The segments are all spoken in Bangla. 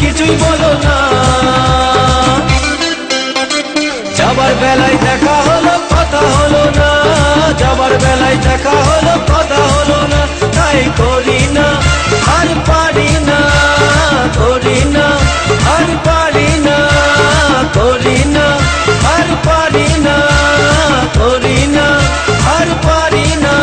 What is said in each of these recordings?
কিছুই বলো না। যাবার বেলায় দেখা হলো কথা হলো না, যাবার বেলায় দেখা হলো কথা হলো না। তাই করি না আর পারি না, করি না আর পারি না, করি না আর পারি না, করি না আর পারি না।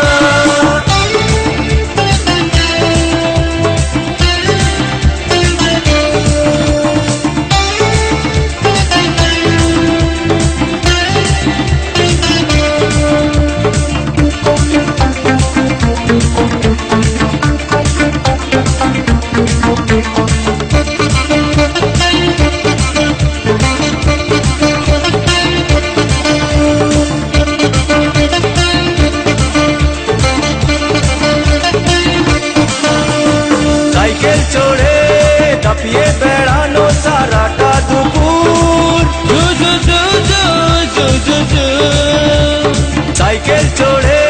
সাইকেল চড়ে দাপিয়ে বেড়ানো সারাটা দুপুর, সাইকেল চড়ে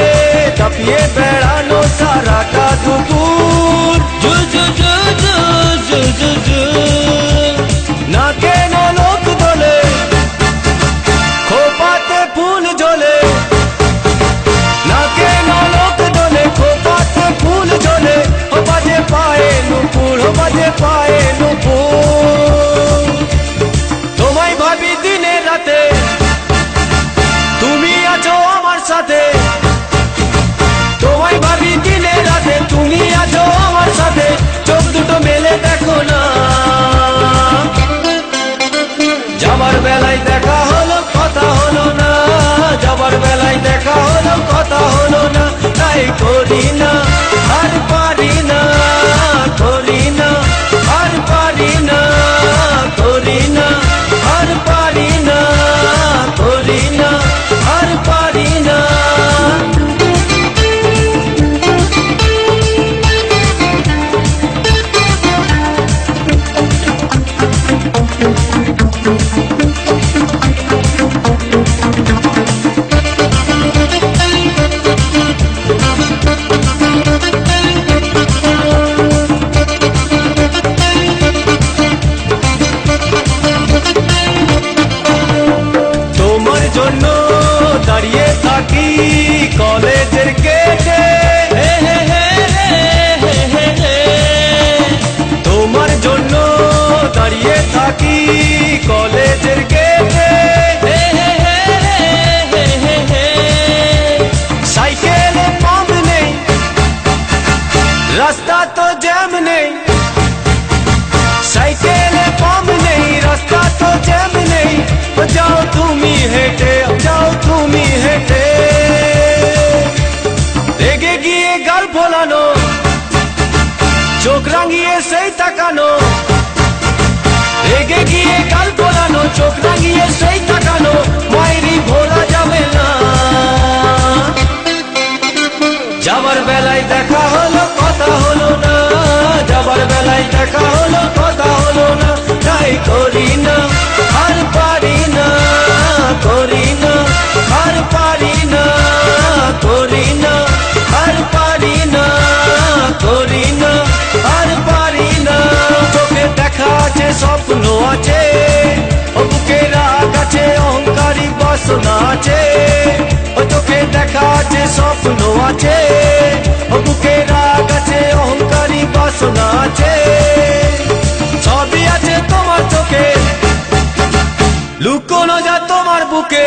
দাপিয়ে বেড়ানো সারাটা দুপুর। নাকে নলক দোলে খোপাতে ফুল ঝোলে, নাকে নলক দোলে খোপাতে ফুল ঝোলে। ও বাজে পায়ে নুপুর, ও বাজে পায়ে নুপুর। তোমায় ভাবি দিনে রাতে, তুমি আছো আমার সাথে। তোমায় ভাবি দিনে রাতে, তুমি আছো আমার সাথে। চোখ দুটো মেলে দেখো না। যাবার বেলায় দেখা হলো কথা হলো না, যাবার বেলায় দেখা হলো কথা হলো না। তাই করি না আর পারি না, করি না আর পারি না, করি না আর পারি না, করি না আর পারি না। তোমার জন্য দাঁড়িয়ে থাকি কলেজের গেটে, তোমার জন্য দাঁড়িয়ে থাকি কলেজের গেটে। সাইকেলে পাম্প নেই, রাস্তা তো জ্যাম নেই। সাইকেলে পাম্প নেই, রাস্তা তো জ্যাম নেই। যাও তুমি হেঁটে, যাও তুমি হেঁটে। রেগে গিয়ে গাল ফোলানো, চোখ রাঙিয়ে সেই তাকানো। রেগে গিয়ে গাল ফোলানো, চোখ রাঙিয়ে সেই তাকানো। মাইরি ভোলা যাবে না। যাবার বেলায় দেখা হলো কথা হলো না, যাবার বেলায় দেখা হলো কথা হলো না। তাই করি না আর পারি না, করি না আর পারি না, করি না আর পারি না, করি না আর পারি না। চোখে দেখা আছে স্বপ্ন আছে, ও বুকে রাগ আছে অহংকারী বাসনা আছে। ও চোখে দেখা আছে স্বপ্ন আছে, ও বুকে রাগ আছে অহংকারী বাসনা আছে। সবই আছে তোমার চোখে, লুকোনো যা তোমার বুকে।